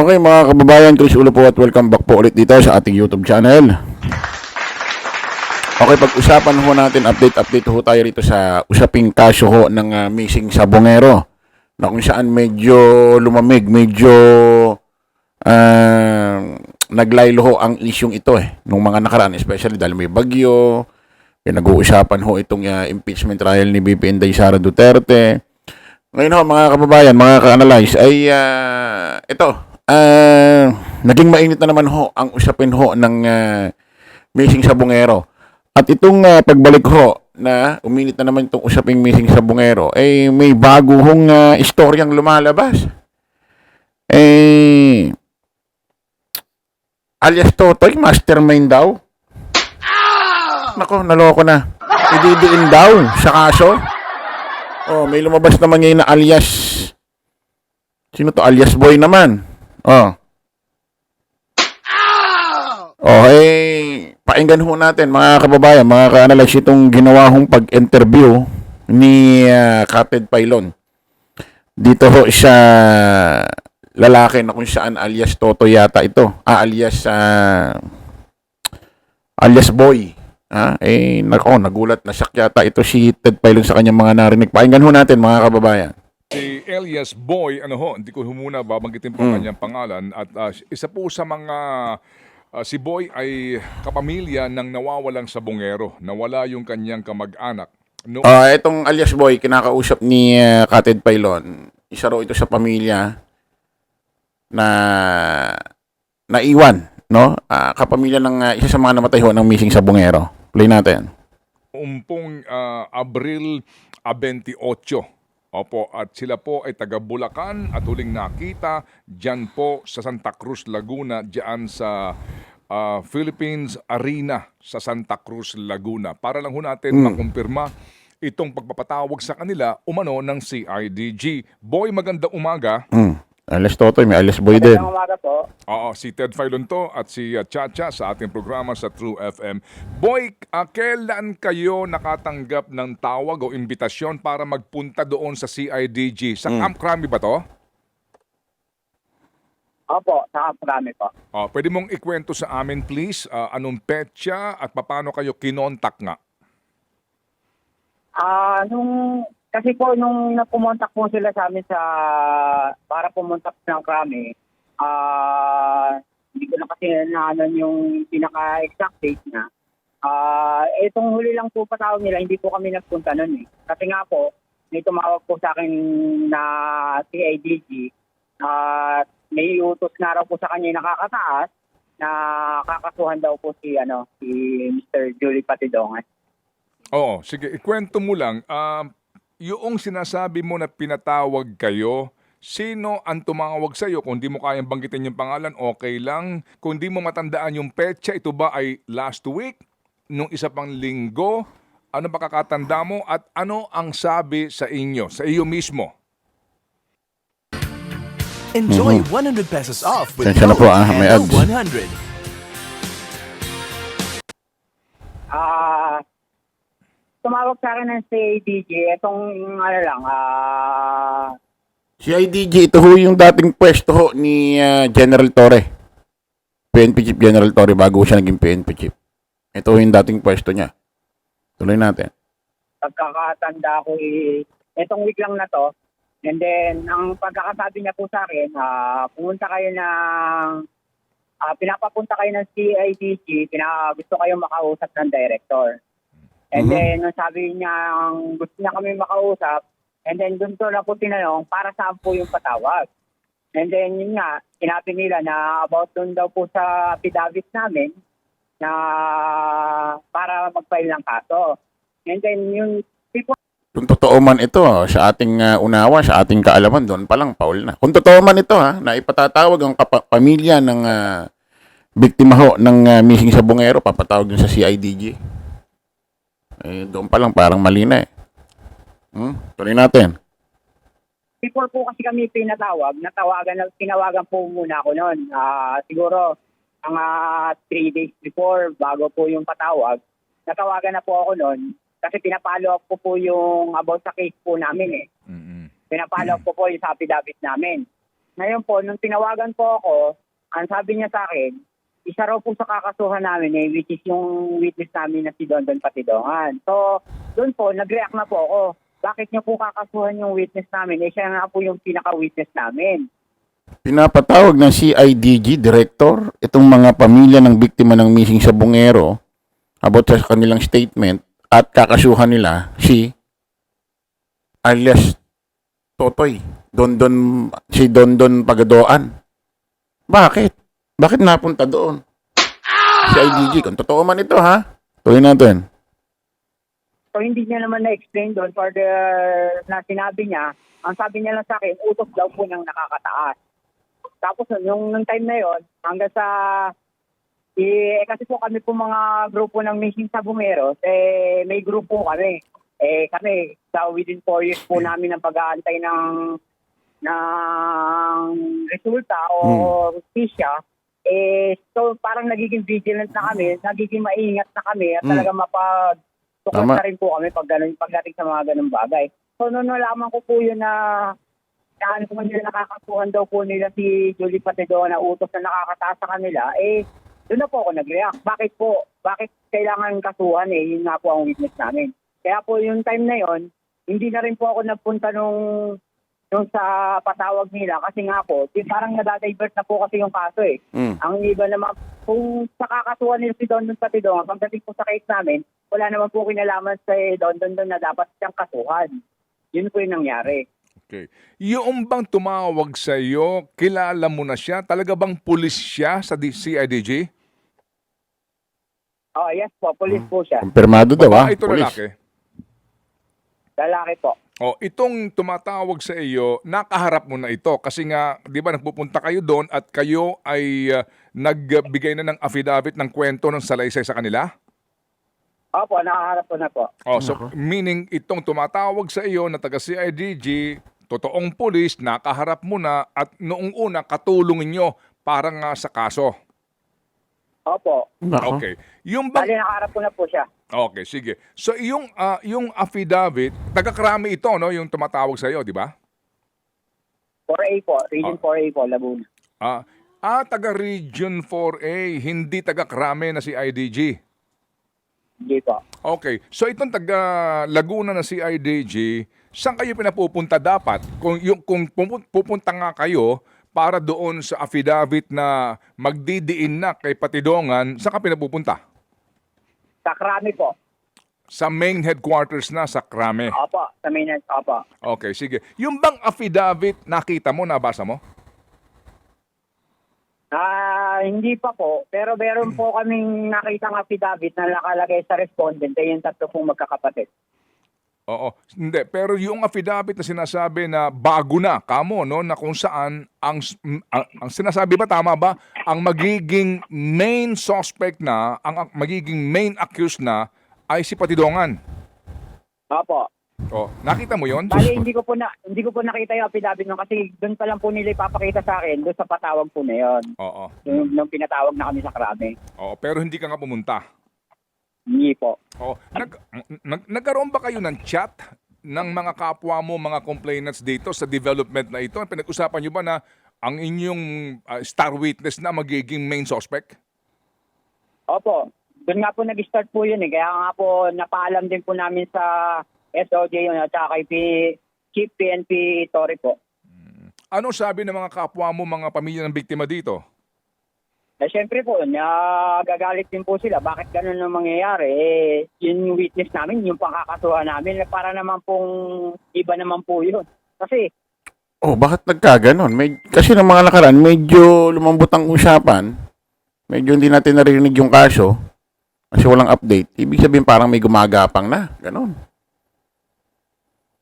Okay mga kababayan, Chris Ulo po at welcome back po ulit dito sa ating YouTube channel. Okay, pag-usapan ho natin, update ho tayo rito sa usaping kaso ho ng missing sabongero na kung saan medyo lumamig, medyo naglaylo ho ang isyong ito nung mga nakaraan, especially dahil may bagyo, nag-uusapan ho itong impeachment trial ni VP Inday Sara Duterte. Ngayon ho mga kababayan, mga ka-analyze ay ito, naging mainit na naman ho ang usapin ho ng missing sabongero. At itong pagbalik ho na uminit na naman itong usaping missing sabongero, ay may bago hong istoryang lumalabas. Alias Totoy, mastermind daw. Nako, naloko na. Ididiin daw sa kaso. Oh, may lumabas naman ngayon na alias. Sino to? Alias Boy naman. Oh. Pakinggan ho natin mga kababayan, mga ka-analyze itong ginawa hong pag-interview ni Kaped Pailon. Dito ho sa lalaki na kung saan alias Toto yata ito. Alias Boy. Nagulat na siya yata ito si Ted Pailon sa kanyang mga narinig. Pakinggan ho natin mga kababayan. Si alias Boy, hindi ko muna babanggitin po ang kanyang pangalan. At isa po sa mga, si Boy ay kapamilya ng nawawalang sabongero. Nawala yung kanyang kamag-anak. Itong alias Boy, kinakausap ni Kated Pailon. Isa raw ito sa pamilya na naiwan, no? Kapamilya ng isa sa mga namatay ho ng missing sabongero. Play natin. Abril 28. Opo, at sila po ay taga Bulacan at huling nakita dyan po sa Santa Cruz, Laguna, dyan sa Philippines Arena sa Santa Cruz, Laguna. Para lang ho natin makumpirma itong pagpapatawag sa kanila umano ng CIDG. Boy, magandang umaga. Alias Totoy, may alias Boy din. Magandang umaga po. Oo, si Ted Filon to at si Chacha sa ating programa sa True FM. Boy, kailan kayo nakatanggap ng tawag o imbitasyon para magpunta doon sa CIDG? Sa Camp Crame ba to? Opo, sa Camp po. Pwede mong ikwento sa amin please, anong petsa at paano kayo kinontak nga? Kasi po nung napumontak po sila sa amin para pumunta ng Krami, hindi ko na kasi naanon yung pinaka-exact date na. Itong huli lang po patawag nila, hindi po kami nagpunta nun eh. Kasi nga po, may tumawag po sa akin na CIDG at may utos na raw po sa kanya yung nakakataas na kakasuhan daw po si Mr. Julie Patidongan. Oo, sige, ikwento mo lang. Yung sinasabi mo na pinatawag kayo, sino ang tumawag sa iyo? Kung di mo kayang banggitin yung pangalan, okay lang. Kung di mo matandaan yung petsa, ito ba ay last week? Nung isa pang linggo? Ano ba kakatanda mo? At ano ang sabi sa inyo, sa iyo mismo? Enjoy 100 pesos off with Tensya na po, may Handle ads. 100. Tumawag sa akin ng CIDG, itong CIDG, ito ho yung dating pwesto ho ni General Torre. PNP Chief General Torre bago siya naging PNP Chief. Ito ho yung dating pwesto niya. Tuloy natin. pagkakatanda ko itong week lang na to. And then, ang pagkakasabi niya po sa akin, pinapapunta kayo ng CIDG, gusto kayo makausap ng director. And then, nung sabi niya, gusto niya kami makausap, and then doon to na po tinanong, para saan po yung patawag. And then, yun nga, sinabi nila na about doon daw po sa affidavit namin, na para mag-file ng kaso. And then, yung people... Kung totoo man ito, sa ating unawa, sa ating kaalaman, doon pa lang, Paul na. Kung totoo man ito, na ipatatawag ang pamilya ng biktima ho ng missing sabongero, papatawag din sa CIDG. Doon pa lang, parang mali na Tuloy natin. Before po kasi kami tinawagan po muna ako noon. Siguro, mga 3 days before, bago po yung patawag, natawagan na po ako noon. Kasi pinapalo up ko po yung about sa case po namin . Pinapalo up ko po yung sa affidavit namin. Ngayon po, nung tinawagan po ako, ang sabi niya sa akin, isa raw po sa kakasuhan namin which is yung witness namin na si Dondon Patidongan. So, doon po, nag-react na po ako. Bakit niyo po kakasuhan yung witness namin? Siya nga po yung pinaka-witness namin. Pinapatawag ng CIDG Director itong mga pamilya ng biktima ng missing sa Bungero about sa kanilang statement at kakasuhan nila si alias Totoy, si Dondon Pagadoan. Bakit? Bakit napunta doon? CIDG, kung totoo man ito ha, tuloy natin. So, hindi niya naman na-explain doon for the na sinabi niya. Ang sabi niya lang sa akin, utos daw po niyang nakakataas. Tapos nung time na yon, hanggang sa kasi po kami po mga grupo ng missing sa Bumeros, may grupo kami. Kami within 4 years po namin ang pag-aantay ng resulta o justisya. So parang nagiging vigilant na kami, nagiging maingat na kami at talaga mapagtuklas na rin po kami pagdating sa mga ganung bagay. So noon nalaman ko po yun na kung nila nakakasuhan daw po nila si Julie Patidongan na utos na nakakataas sa kanila, doon na po ako nag-react. Bakit po? Bakit kailangan kasuhan? Yun nga po ang witness namin. Kaya po yung time na yon, hindi na rin po ako nagpunta nung sa patawag nila kasi nga po, parang nadadivert na po kasi yung kaso Ang iba naman, kung sa kakasuhan nila si Dondon Patidongan, pagdating po sa case namin, wala naman po kinalaman sa Dondon na dapat siyang kasuhan. Yun po yung nangyari. Okay. Yung bang tumawag sa iyo, kilala mo na siya? Talaga bang pulis siya sa CIDG? Oh, yes po, police po siya. Kumpirmado daw ha, Ito police. lalaki. Lalaki po. Itong tumatawag sa iyo, nakaharap mo na ito kasi nga, 'di ba, nagpupunta kayo doon at kayo ay nagbigay na ng affidavit ng kwento ng salaysay sa kanila? Opo, nakaharap ko na po. So meaning itong tumatawag sa iyo na taga CIDG, totoong pulis, nakaharap mo na at noong una katulong niyo para nga sa kaso. Opo. Nako. Okay. Yung bang Bali, nakaharap ko na po siya. Okay, sige. So yung affidavit, taga-Krami ito, no, yung tumatawag sa iyo, di ba? 4A po, Region 4A po, Laguna. Taga Region 4A, hindi taga-Krami na si IDG. Hindi po. Okay. So itong taga Laguna na si IDG, saan kayo pinapupunta dapat? Kung pupunta nga kayo para doon sa affidavit na magdidiin na kay Patidongan, saan ka pinapupunta? Sa Krami po. Sa main headquarters na sa Krame. Opo, sa mainland. Opo. Okay, sige. Yung bang affidavit, nakita mo, nabasa mo? Hindi pa po. Pero meron po kaming nakitang affidavit na nakalagay sa respondent. Yung tatlo pong magkakapatid. Oo. Hindi, pero yung affidavit na sinasabi na bago na, kamo, no, na kung saan, ang sinasabi ba, tama ba, ang magiging main suspect na, ang magiging main accused na, ay si Patidongan. Opo. Nakita mo yon? Bali, hindi ko po nakita yung affidavit nun kasi doon pa lang po nila ipapakita sa akin doon sa patawag po na yon. Oo. Nung pinatawag na kami sa Krami. Oo, pero hindi ka nga pumunta. Hindi po. Nagkaroon ba kayo ng chat ng mga kapwa mo, mga complainants dito sa development na ito? Pinag-usapan nyo ba na ang inyong star witness na magiging main suspect? Opo. Doon nga po nag-start po yun Kaya nga po napaalam din po namin sa SOJ yun at saka kay Chief PNP Torre po. Ano sabi ng mga kapwa mo, mga pamilya ng biktima dito? Siyempre po, gagalit din po sila. Bakit ganun ang mangyayari? Yun yung witness namin, yung pangkakasuhan namin. Para naman pong iba naman po yun. Kasi, Bakit nagkaganon? Kasi ng mga nakaraan, medyo lumambot ang usapan. Medyo hindi natin narinig yung kaso. Kasi walang update. Ibig sabihin parang may gumagapang na. Ganon.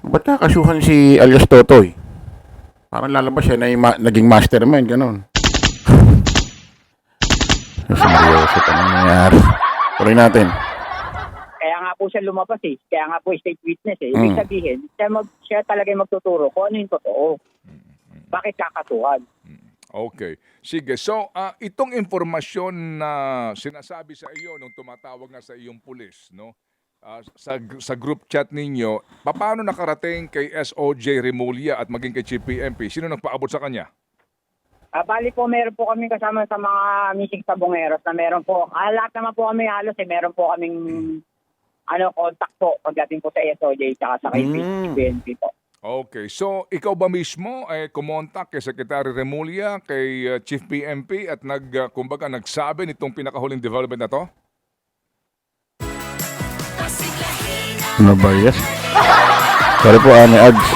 Ba't kakasuhan si alias Totoy? Parang lalabas siya na naging mastermind. Ganon. Seryoso pa nangyayari. Tuloy natin. kaya nga po siya lumabas Kaya nga po state witness Ibig sabihin, siya talaga yung magtuturo kung ano yung totoo. Bakit kakasuhan? Okay. Sige. So, itong informasyon na sinasabi sa iyo nung tumatawag na sa iyong pulis, no? Sa group chat ninyo, paano nakarating kay SOJ Remulla at maging kay Chief PNP? Sino nagpaabot sa kanya? Bali po, meron po kami kasama sa mga missing sabongeros na meron po. Lahat naman po kami halos meron po kaming contact po pagdating po sa SOJ tsaka sa kay PNP po. Okay. So, ikaw ba mismo ay kumontak kay Secretary Remulla, kay Chief PNP at kumbaga nagsabi nitong pinakahuling development na to? Ano ba yes? Sorry po, may ads.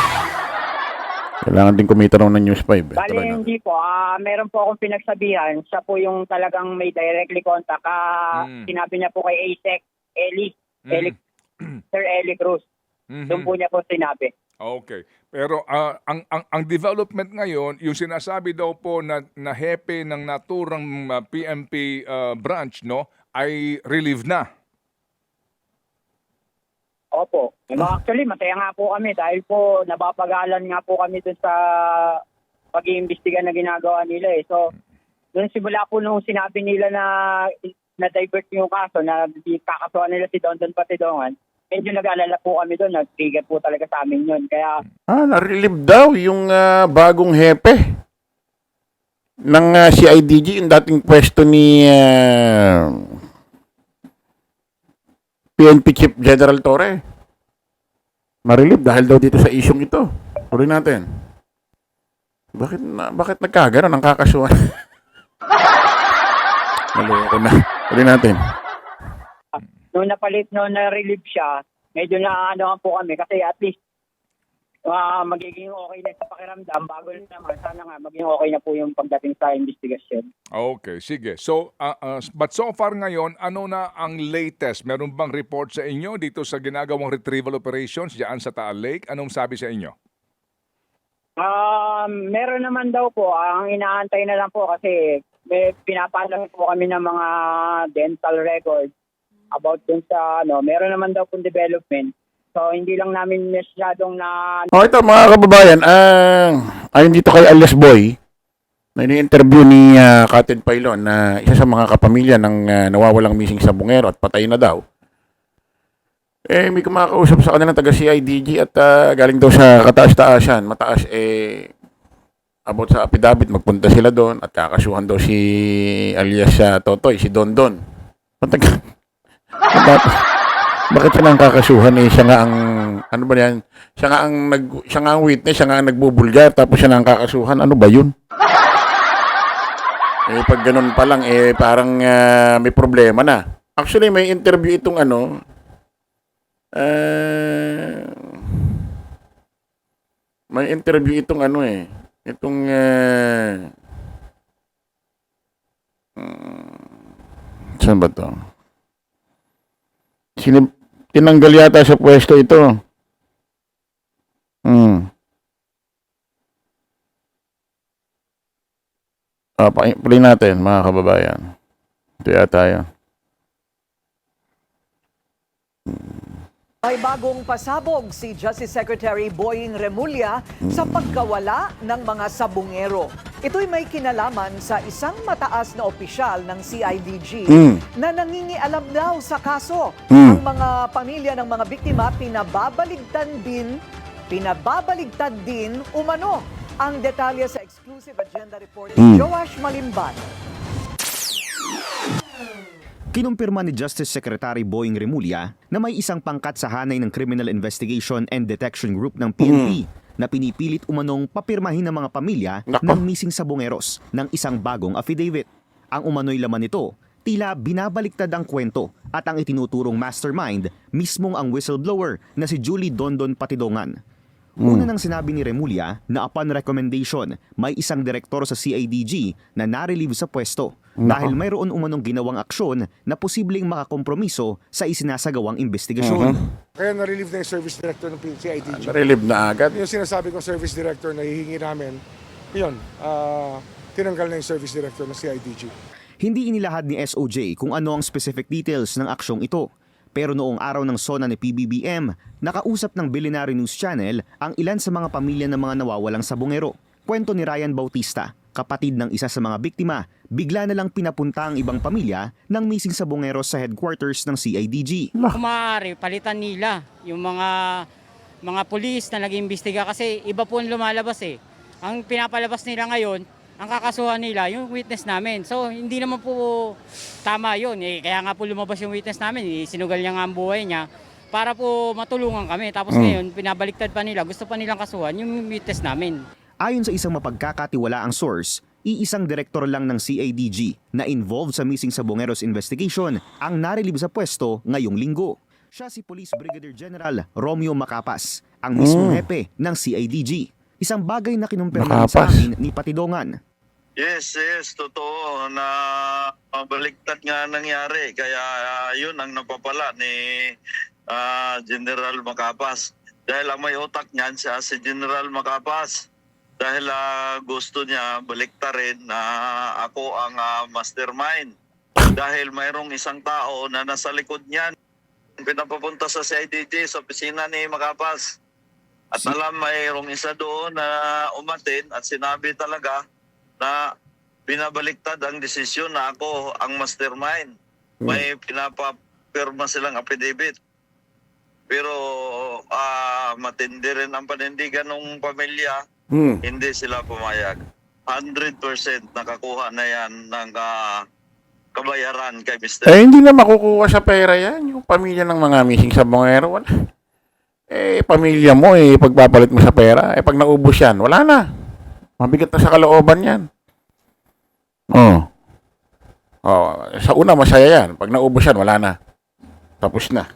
Kailangan din kumita raw ng News 5. Bali, hindi po. Meron po akong pinagsabihan. Siya po yung talagang may directly contact. Sinabi niya po kay ASEC, Sir Eli Cruz. Doon po niya po sinabi. Okay. Pero ang development ngayon, yung sinasabi daw po na hepe ng naturang PNP branch, no, ay relieved na. Opo. Actually, masaya nga po kami dahil po napapagalan nga po kami dun sa pag-iimbestiga na ginagawa nila eh. So, dun simula po nung sinabi nila na divert yung kaso, na kakasuhan nila si Dondon Patidongan, medyo nag-alala po kami doon, nag-trigger po talaga sa amin yun. Kaya, na-relieve daw yung bagong hepe ng CIDG, yung dating pwesto ni PNP Chief General Torre. Ma-relieve dahil daw dito sa isyong ito. Tuloy natin. Bakit nagkagano ng kakasuhan? Naloko na. Tuloy natin. nung na-relieve siya, medyo na po kami kasi at least magiging okay na sa pakiramdam bago naman. Sana nga maging okay na po yung pagdating sa investigasyon. Okay, sige. So, but so far ngayon, ano na ang latest? Meron bang report sa inyo dito sa ginagawang retrieval operations diyan sa Taal Lake? Anong sabi sa inyo? Meron naman daw po. Ang inaantay na lang po kasi may pinapaalam po kami ng mga dental records about dun sa meron naman daw pong development. So, hindi lang namin masyadong Ito mga kababayan, ayon dito kay alias Boy, na ini-interview ni Captain Pailon na isa sa mga kapamilya ng nawawalang missing sa Bungero at patay na daw. May kumakausap sa kanila taga CIDG at galing daw sa kataas-taasan, mataas about sa affidavit, magpunta sila doon at kakasuhan daw si alias Totoy, si Dondon. Bakit siya nang kakasuhan siya nga ang ano ba yan? Siya nga ang witness, siya nga ang nagbubulgar tapos siya nang kakasuhan. Ano ba 'yun? Pag ganun pa lang parang may problema na. Actually may interview itong may interview itong itong saan ba 'to? Tinanggal yata sa pwesto ito. Puli natin, mga kababayan. Ito yata yun. May bagong pasabog si Justice Secretary Boying Remulla sa pagkawala ng mga sabungero. Ito'y may kinalaman sa isang mataas na opisyal ng CIDG na nangingialam daw sa kaso. Ang mga pamilya ng mga biktima pinababaligtad din umano. Ang detalye sa exclusive agenda report ni Joash Malimban. Kinumpirma ni Justice Secretary Boying Remulla na may isang pangkat sa hanay ng Criminal Investigation and Detection Group ng PNP na pinipilit umanong papirmahin ng mga pamilya ng missing sabongeros ng isang bagong affidavit. Ang umano'y laman nito, tila binabaliktad ang kwento at ang itinuturong mastermind mismong ang whistleblower na si Julie Dondon Patidongan. Una nang sinabi ni Remulla na upon recommendation, may isang direktor sa CIDG na na-relieve sa pwesto dahil mayroon umanong ginawang aksyon na posibleng makakompromiso sa isinasagawang investigasyon. Kaya na-relieve na yung service director ng CIDG. Na-relieve na agad. Yung sinasabi kong service director na hihingi namin, yun, tinanggal na yung service director ng CIDG. Hindi inilahad ni SOJ kung ano ang specific details ng aksyong ito. Pero noong araw ng SONA ni PBBM, nakausap ng Billionaire News Channel ang ilan sa mga pamilya ng mga nawawalang sabongero. Kwento ni Ryan Bautista, kapatid ng isa sa mga biktima, bigla na lang pinapunta ang ibang pamilya ng missing sabongero sa headquarters ng CIDG. Maaari, palitan nila yung mga pulis na nag-iimbestiga kasi iba po ang lumalabas eh. Ang pinapalabas nila ngayon, ang kakasuhan nila yung witness namin. So hindi naman po tama yun. Kaya nga po lumabas yung witness namin. Sinugal niya nga ang buhay niya para po matulungan kami. Tapos ngayon, pinabaliktad pa nila. Gusto pa nilang kasuhan yung witness namin. Ayon sa isang mapagkakatiwalaang source, iisang direktor lang ng CIDG na involved sa missing Sabongeros investigation ang narilib sa pwesto ngayong linggo. Siya si Police Brigadier General Romeo Macapas, ang mismong hepe ng CIDG. Isang bagay na kinumpirma sa amin ni Patidongan. Yes, totoo na baliktad nga nangyari. Kaya yun ang napapala ni General Macapas. Dahil ang may utak niyan siya si General Macapas. Dahil gusto niya baliktarin na ako ang mastermind. Dahil mayroong isang tao na nasa likod niyan. Pinapapunta sa CIDG sa opisina ni Macapas. At alam mayroong isa doon na umatin at sinabi talaga na binabaliktad ang desisyon na ako ang mastermind. May pinapapirma silang affidavit. Pero matindi rin ang panindigan ng pamilya. Hindi sila pumayag. 100% nakakuha na yan ng kabayaran kay Mr. Hindi na makukuha sa pera yan. Yung pamilya ng mga missing Sabongero, wala. Pamilya mo, pagpapalit mo sa pera. Pag naubos yan, wala na. Mabigat na sa kalooban yan. Sa una, masaya yan. Pag naubos yan, wala na. Tapos na.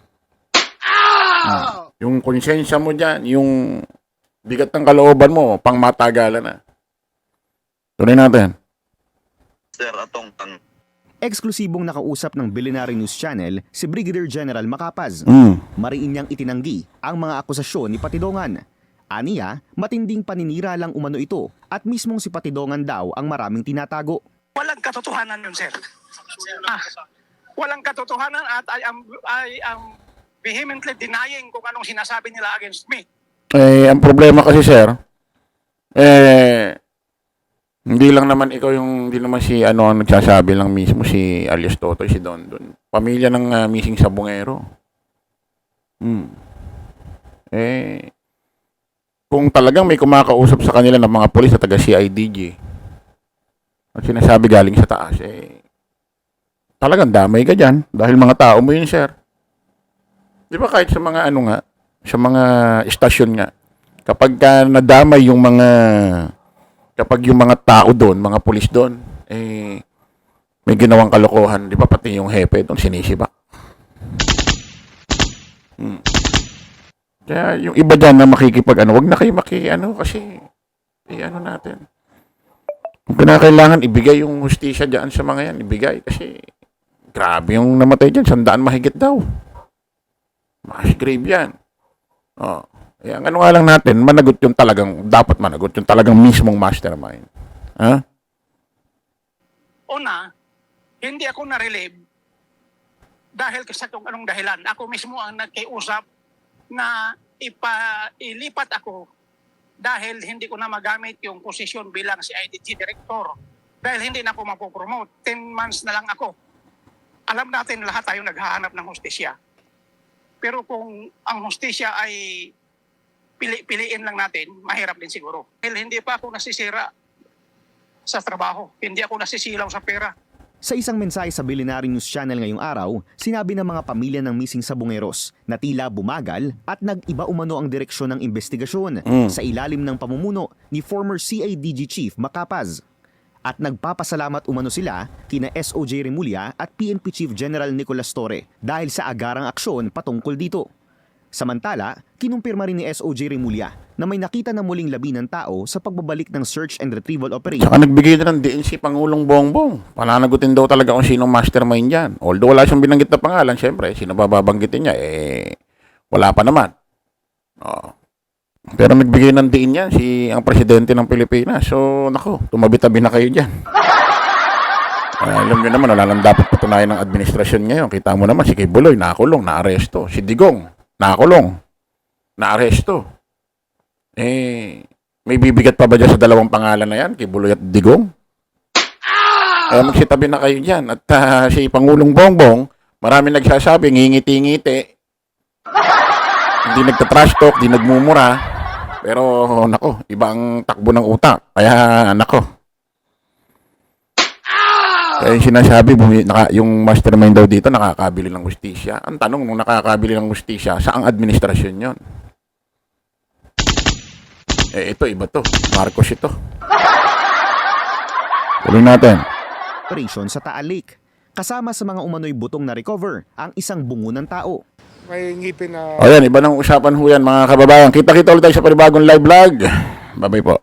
Yung konsensya mo dyan, yung bigat ng kalooban mo, pang matagalan na. Tuloy natin. Mr. Atongtang. Eksklusibong nakausap ng Billionaire News Channel si Brigadier General Macapas. Mariin niyang itinanggi ang mga akusasyon ni Patidongan. Aniya, matinding paninira lang umano ito at mismong si Patidongan daw ang maraming tinatago. Walang katotohanan yun, sir. Walang katotohanan at I am vehemently denying kung anong sinasabi nila against me. Ang problema kasi, sir, hindi lang naman ikaw hindi naman si ang nagsasabi lang mismo, si alias Totoy, si Don. Pamilya ng missing Sabongero. Kung talagang may kumakausap sa kanila ng mga polis at taga CIDG at sinasabi galing sa taas, talagang damay ka dyan dahil mga tao mo yun, sir. Di ba kahit sa mga sa mga istasyon nga, kapag nadamay yung mga tao doon, mga pulis doon, may ginawang kalokohan, di ba pati yung hepe doon sinisiba. Kaya yung iba dyan na wag na kayo kasi natin. Kung kinakailangan, ibigay yung hustisya dyan sa mga yan, ibigay kasi grabe yung namatay dyan, 100 mahigit daw. Mass grave yan. Ang nga lang natin, dapat managot yung talagang mismong mastermind. Una, hindi ako na-relieve dahil sa kung anong dahilan. Ako mismo ang nagkiusap na ilipat ako dahil hindi ko na magamit yung posisyon bilang CIDG Director. Dahil hindi na ako mapopromote. 10 months na lang ako. Alam natin lahat tayo naghahanap ng hustisya. Pero kung ang hustisya ay piliin lang natin, mahirap din siguro. Dahil hindi pa ako nasisira sa trabaho. Hindi ako nasisilaw sa pera. Sa isang mensahe sa Billionaire News Channel ngayong araw, sinabi ng mga pamilya ng missing Sabongeros na tila bumagal at nag-iba umano ang direksyon ng investigasyon sa ilalim ng pamumuno ni former CIDG Chief Macapas. At nagpapasalamat umano sila kina SOJ Remulla at PNP Chief General Nicolas Torre dahil sa agarang aksyon patungkol dito. Samantala, kinumpirma rin ni SOJ Remulla na may nakita na muling labi ng tao sa pagbabalik ng search and retrieval operation. Saka nagbigay na ng diin si Pangulong Bongbong. Pananagutin daw talaga kung sinong mastermind yan. Although wala siyang binanggit na pangalan, syempre, sino babanggitin niya? Wala pa naman. Pero nagbigay ng diin yan ang presidente ng Pilipinas. So, tumabi-tabi na kayo dyan. Alam nyo naman, wala lang dapat patunayan ng administrasyon ngayon. Kita mo naman, si Kibuloy, nakakulong, naaresto. Si Digong, nakakulong, naaresto. May bibigat pa ba dyan sa dalawang pangalan na yan, Kibuloy at Digong? Magsitabi na kayo dyan. At si Pangulong Bongbong, marami nagsasabi, ngingiti-ngiti. Hindi nagtatrash talk, hindi nagmumura. Pero, iba ang takbo ng utak. Kaya, Eh, sinasabi, yung mastermind daw dito nakakabili ng hustisya. Ang tanong, nung nakakabili ng hustisya, saang administrasyon yon? Eh, ito, iba to. Marcos ito. Tuloy natin. Operation sa Taal Lake. Kasama sa mga umano'y butong na recover ang isang bungo ng tao. May ngipin na O yan, iba ng usapan ho yan mga kababayan. Kita-kita ulit tayo sa panibagong live vlog. Bye-bye po.